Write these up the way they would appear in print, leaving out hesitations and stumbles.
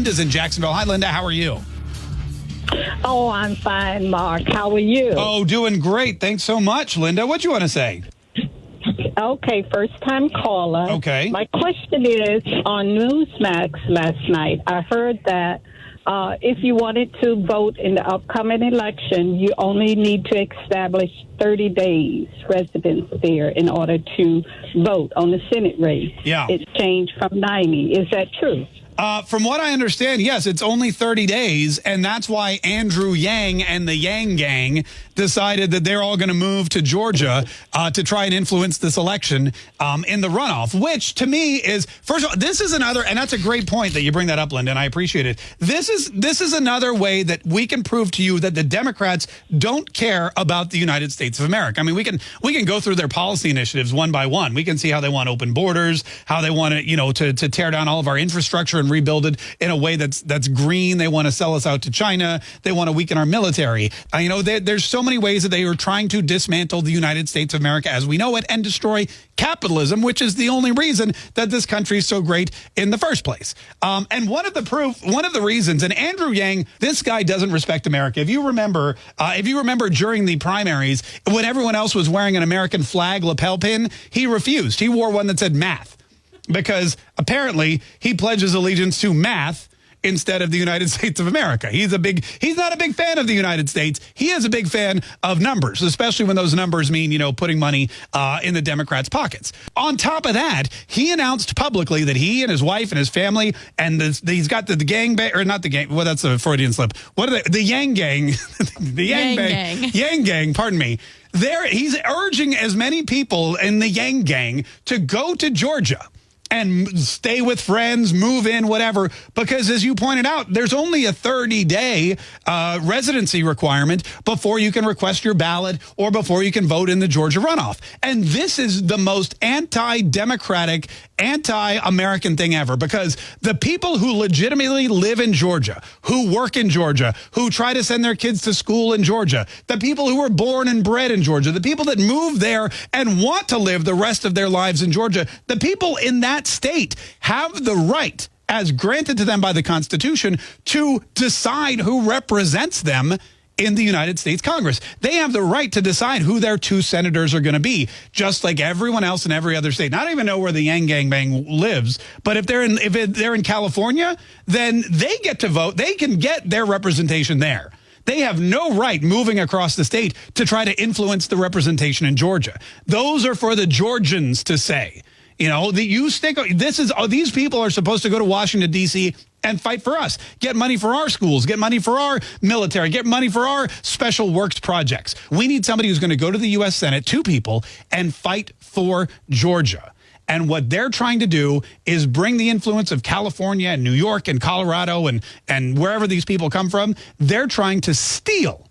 Linda's in Jacksonville. Hi, Linda. How are you? Oh, I'm fine, Mark. How are you? Oh, doing great. Thanks so much, Linda. What do you want to say? Okay, first-time caller. Okay. My question is, on Newsmax last night, I heard that if you wanted to vote in the upcoming election, you only need to establish 30 days residence there in order to vote on the Senate race. Yeah. It's changed from 90. Is that true? From what I understand, yes, it's only 30 days, and that's why Andrew Yang and the Yang Gang decided that they're all going to move to Georgia to try and influence this election in the runoff, which to me is, first of all, this is another, and that's a great point that you bring that up, Linda, and I appreciate it. This is another way that we can prove to you that the Democrats don't care about the United States of America. I mean, we can go through their policy initiatives one by one. We can see how they want open borders, how they want to, to tear down all of our infrastructure and rebuild it in a way that's green. They want to sell us out to China. They want to weaken our military. There's so many ways that they are trying to dismantle the United States of America as we know it and destroy capitalism, which is the only reason that this country is so great in the first place. And one of the reasons, and Andrew Yang, this guy doesn't respect America. If you remember during the primaries, when everyone else was wearing an American flag lapel pin, he refused. He wore one that said math, because apparently he pledges allegiance to math instead of the United States of America. He's not a big fan of the United States. He is a big fan of numbers, especially when those numbers mean, putting money in the Democrats' pockets. On top of that, he announced publicly that he and his wife and his family, and he's got the gang, or not the gang, well, that's a Freudian slip. What are they? The Yang Gang. The Yang Gang, pardon me. He's urging as many people in the Yang Gang to go to Georgia and stay with friends, move in, whatever, because as you pointed out, there's only a 30-day residency requirement before you can request your ballot or before you can vote in the Georgia runoff. And this is the most anti-democratic, anti-American thing ever, because the people who legitimately live in Georgia, who work in Georgia, who try to send their kids to school in Georgia, the people who were born and bred in Georgia, the people that move there and want to live the rest of their lives in Georgia, the people in that state have the right, as granted to them by the Constitution, to decide who represents them in the United States Congress. They have the right to decide who their two senators are going to be, just like everyone else in every other state. I don't even know where the Yang Gang Bang lives, but if they're in California, then they get to vote. They can get their representation there. They have no right moving across the state to try to influence the representation in Georgia. Those are for the Georgians to say. These people are supposed to go to Washington, D.C. and fight for us, get money for our schools, get money for our military, get money for our special works projects. We need somebody who's going to go to the U.S. Senate, two people, and fight for Georgia. And what they're trying to do is bring the influence of California and New York and Colorado and wherever these people come from. They're trying to steal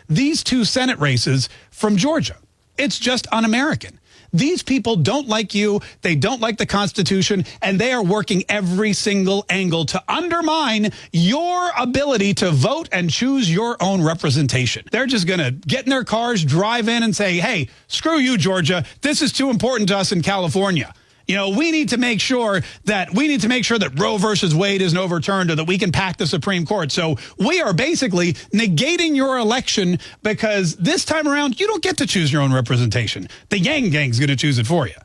these two Senate races from Georgia. It's just un-American. These people don't like you, they don't like the Constitution, and they are working every single angle to undermine your ability to vote and choose your own representation. They're just going to get in their cars, drive in, and say, hey, screw you, Georgia. This is too important to us in California. We need to make sure that Roe versus Wade isn't overturned or that we can pack the Supreme Court. So we are basically negating your election because this time around, you don't get to choose your own representation. The Yang Gang's going to choose it for you.